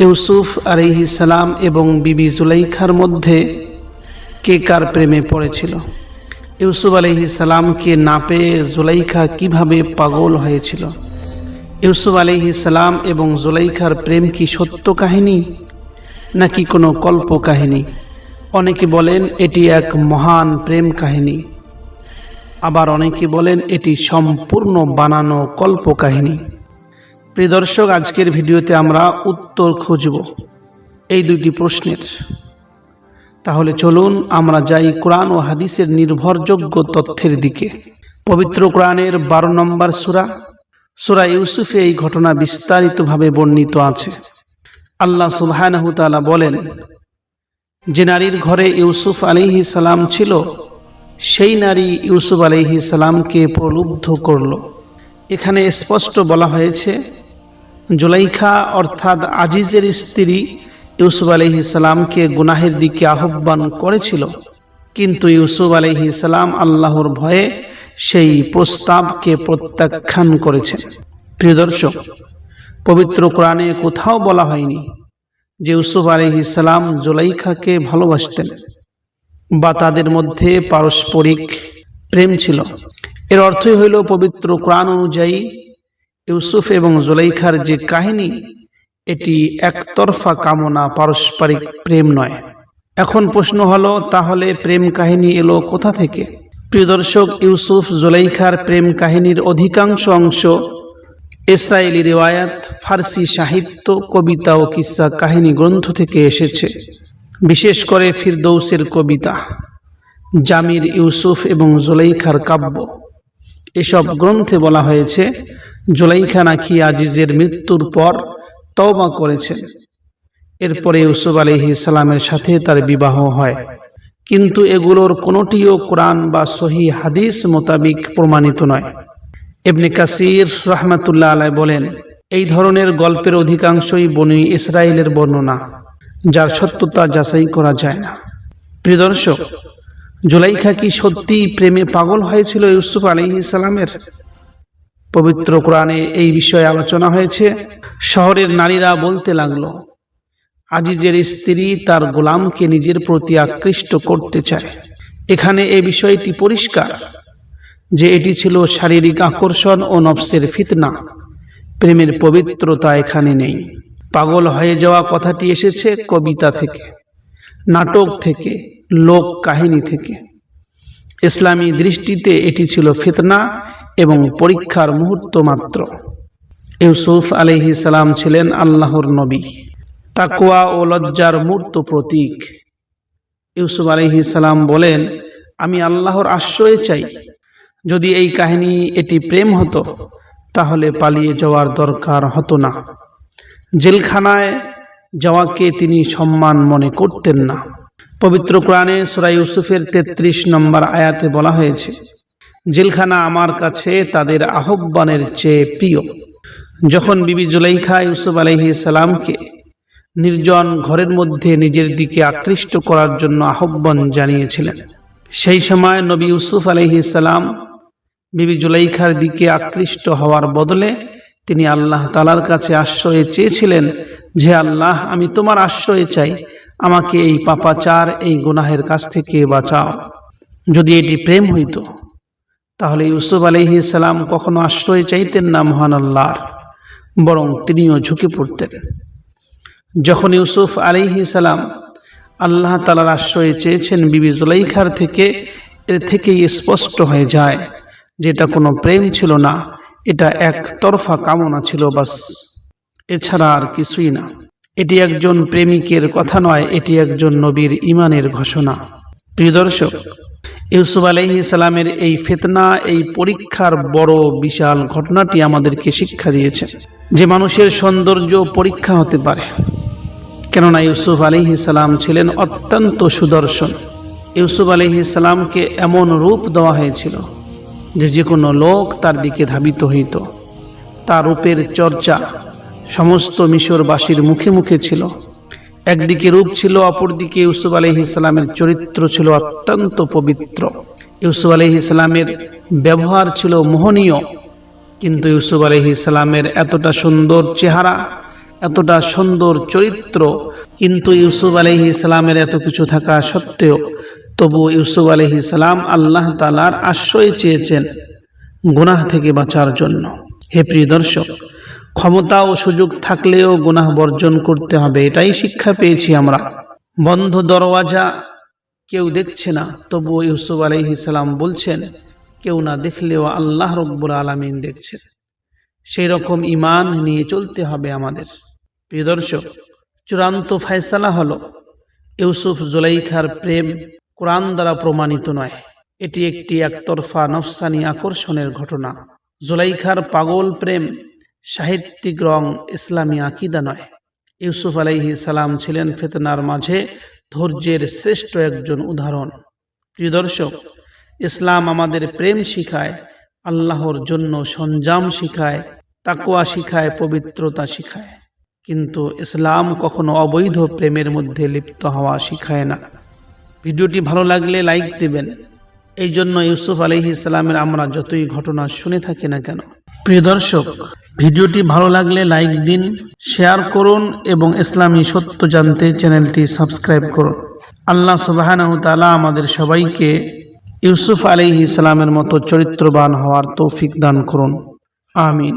ইউসুফ আলাইহিস সালাম এবং বিবি জুলাইখার মধ্যে কে কার প্রেমে পড়েছিল? ইউসুফ আলাইহিস সালামকে না পেয়ে জুলাইখা কিভাবে পাগল হয়েছিল? ইউসুফ আলাইহিস সালাম এবং জুলাইখার প্রেম কি সত্য কাহিনী নাকি কোনো কল্প কাহিনী? অনেকে বলেন এটি এক মহান প্রেম কাহিনী, আবার অনেকে বলেন এটি সম্পূর্ণ বানানো কল্প কাহিনী। প্রিয় দর্শক, আজকের ভিডিওতে আমরা উত্তর খুঁজব এই দুইটি প্রশ্নের। তাহলে চলুন আমরা যাই কোরআন ও হাদিসের নির্ভরযোগ্য তথ্যের দিকে। পবিত্র কোরআনের 12 নম্বর সূরা ইউসুফে এই ঘটনা বিস্তারিতভাবে বর্ণিত আছে। আল্লাহ সুবহানাহু ওয়া তাআলা বলেন, যে নারীর ঘরে ইউসুফ আলাইহিস সালাম ছিল সেই নারী ইউসুফ আলাইহিস সালামকে প্রলুব্ধ করল। এখানে স্পষ্ট বলা হয়েছে জুলাইখা অর্থাৎ আজিজের স্ত্রী ইউসুফ আলাইহিস সালামকে গুনাহের দিকে আহ্বান করেছিল, কিন্তু ইউসুফ আলাইহিস সালাম আল্লাহর ভয়ে সেই প্রস্তাবকে প্রত্যাখ্যান করেছেন। প্রিয় দর্শক, পবিত্র কোরআনে কোথাও বলা হয়নি যে ইউসুফ আলাইহিস সালাম জুলাইখাকে ভালোবাসতেন বা তাদের মধ্যে পারস্পরিক প্রেম ছিল। এর অর্থই হইল পবিত্র কোরআন অনুযায়ী ইউসুফ এবং জুলাইখার যে কাহিনী, এটি একতরফা কামনা, পারস্পরিক প্রেম নয়। এখন প্রশ্ন হলো, তাহলে প্রেম কাহিনী এলো কোথা থেকে? প্রিয় দর্শক, ইউসুফ জুলাইখার প্রেম কাহিনীর অধিকাংশ অংশ ইসরায়েলি রিওয়ায়াত, ফার্সি সাহিত্য, কবিতা ও কিসসা কাহিনী গ্রন্থ থেকে এসেছে। বিশেষ করে ফিরদৌসের কবিতা, জামির ইউসুফ এবং জুলাইখার কাব্য, এসব গ্রন্থে বলা হয়েছে জুলাইখা নাকি আজিজের মৃত্যুর পর তওবা করেছেন। এরপরে ইউসুফ আলাইহিস সালামের সাথে তার বিবাহ হয়, কিন্তু এগুলোর কোনোটিও কোরআন বা সহিহ হাদিস মোতাবিক প্রমাণিত নয়। ইবনে কাসির রাহমাতুল্লাহ আলাইহি বলেন, এই ধরনের গল্পের অধিকাংশই বনী ইসরায়েলের বর্ণনা, যার সত্যতা যাচাই করা যায় না। প্রিয় দর্শক, জুলাইখা কি সত্যি প্রেমে পাগল হয়েছিল ইউসুফ আলাইহিস সালামের? পবিত্র কোরআনে এই বিষয়ে আলোচনা হয়েছে। শহরের নারীরা বলতে লাগলো, আজিজের স্ত্রী তার গোলামকে নিজের প্রতি আকৃষ্ট করতে চায়। এখানে এই বিষয়টি পরিষ্কার যে এটি ছিল শারীরিক আকর্ষণ ও নফসের ফিতনা। প্রেমের পবিত্রতা এখানে নেই। পাগল হয়ে যাওয়া কথাটি এসেছে কবিতা থেকে, নাটক থেকে, লোক কাহিনী থেকে। ইসলামী দৃষ্টিতে এটি ছিল ফিতনা এবং পরীক্ষার মুহূর্ত মাত্র। ইউসুফ আলাইহিস সালাম ছিলেন আল্লাহর নবী, তাকওয়া ও লজ্জার মূর্ত প্রতীক। ইউসুফ আলাইহিস সালাম বলেন, আমি আল্লাহর আশ্রয় চাই। যদি এই কাহিনী এটি প্রেম হতো তাহলে পালিয়ে যাওয়ার দরকার হতো না। জেলখানায় যাওয়াকে তিনি সম্মান মনে করতেন না। পবিত্র কোরআনে সূরা ইউসুফের 33 নম্বর আয়াতে বলা হয়েছে, জেলখানা আমার কাছে তাদের আহ্বানের চেয়ে প্রিয়। যখন বিবি জুলাইখা ইউসুফ আলাইহিস সালামকে নির্জন ঘরের মধ্যে নিজের দিকে আকৃষ্ট করার জন্য আহ্বান জানিয়েছিলেন, সেই সময় নবী ইউসুফ আলাইহিস সালাম বিবি জুলাইখার দিকে আকৃষ্ট হওয়ার বদলে তিনি আল্লাহ তাআলার কাছে আশ্রয় চেয়েছিলেন যে আল্লাহ, আমি তোমার আশ্রয় চাই, আমাকে এই পাপাচার, এই গুনাহের কাছ থেকে বাঁচাও। যদি এটি প্রেম হইত তাহলে ইউসুফ আলাইহিস সালাম কখনো আশ্রয় চাইতেন না মহান আল্লাহর, বরং তিনিও ঝুঁকে পড়তেন। যখন ইউসুফ আলাইহিস সালাম আল্লাহ তাআলার আশ্রয় চেয়েছেন বিবি জুলাইখার থেকে, এর থেকেই স্পষ্ট হয়ে যায় যে এটা কোনো প্রেম ছিল না, এটা একতরফা কামনা ছিল বাস, এছাড়া আর কিছুই না। এটি একজন প্রেমিকের কথা নয়, এটি একজন নবীর ঈমানের ঘোষণা। প্রিয় দর্শক, ইউসুফ আলাইহিস সালামের এই ফিতনা, এই পরীক্ষার বড় বিশাল ঘটনাটি আমাদেরকে শিক্ষা দিয়েছে যে মানুষের সৌন্দর্য পরীক্ষা হতে পারে। কেননা ইউসুফ আলাইহিস সালাম ছিলেন অত্যন্ত সুদর্শন। ইউসুফ আলাইহিস সালামকে এমন রূপ দেওয়া হয়েছিল যে কোনো লোক তার দিকে ধাবিত হইত। তার রূপের চর্চা সমস্ত মিশরবাসীর মুখে মুখে ছিল। একদিকে রূপ ছিল, অপরদিকে ইউসুফ আলাইহিস সালামের চরিত্র ছিল অত্যন্ত পবিত্র। ইউসুফ আলাইহিস সালামের ব্যবহার ছিল মোহনীয়, কিন্তু ইউসুফ আলাইহিস সালামের এতটা সুন্দর চেহারা, এতটা সুন্দর চরিত্র, কিন্তু ইউসুফ আলাইহিস সালামের এত কিছু থাকা সত্ত্বেও তবু ইউসুফ আলাইহিস সালাম আল্লাহ তাআলার আশ্রয় চেয়েছেন গুনাহ থেকে বাঁচার জন্য। হে প্রিয় দর্শক, ক্ষমতা ও সুযোগ থাকলেও গুনাহ বর্জন করতে হবে, এটাই শিক্ষা পেয়েছি আমরা। বন্ধ দরওয়াজা, কেউ দেখছে না, তবু ইউসুফ আলাইহিস সালাম বলছেন কেউ না দেখলেও আল্লাহ রব্বুল আলামিন দেখছেন। সেই রকম ঈমান নিয়ে চলতে হবে আমাদের। প্রিয় দর্শক, চূড়ান্ত ফয়সালা হলো ইউসুফ জুলাইখার প্রেম কোরআন দ্বারা প্রমাণিত নয়, এটি একটি একতরফা নফসানি আকর্ষণের ঘটনা। জুলাইখার পাগল প্রেম সাহিত্যিক রং, ইসলামী আকিদা নয়। ইউসুফ আলাইহিস সালাম ছিলেন ফিতনার মাঝে ধৈর্যের শ্রেষ্ঠ একজন উদাহরণ। প্রিয় দর্শক, ইসলাম আমাদের প্রেম শিখায়, আল্লাহর জন্য সংযম শিখায়, তাকওয়া শিখায়, পবিত্রতা শিখায়, কিন্তু ইসলাম কখনো অবৈধ প্রেমের মধ্যে লিপ্ত হওয়া শিখায় না। ভিডিওটি ভালো লাগলে লাইক দিবেন। এই জন্য ইউসুফ আলাইহিস সালামের আমরা যতই ঘটনা শুনে থাকি না কেন। প্রিয় দর্শক, ভিডিওটি ভালো লাগলে লাইক দিন, শেয়ার করুন এবং ইসলামী সত্য জানতে চ্যানেলটি সাবস্ক্রাইব করুন। আল্লাহ সুবহানাহু ওয়া তাআলা আমাদের সবাইকে ইউসুফ আলাইহিস সালামের মতো চরিত্রবান হওয়ার তৌফিক দান করুন। আমিন।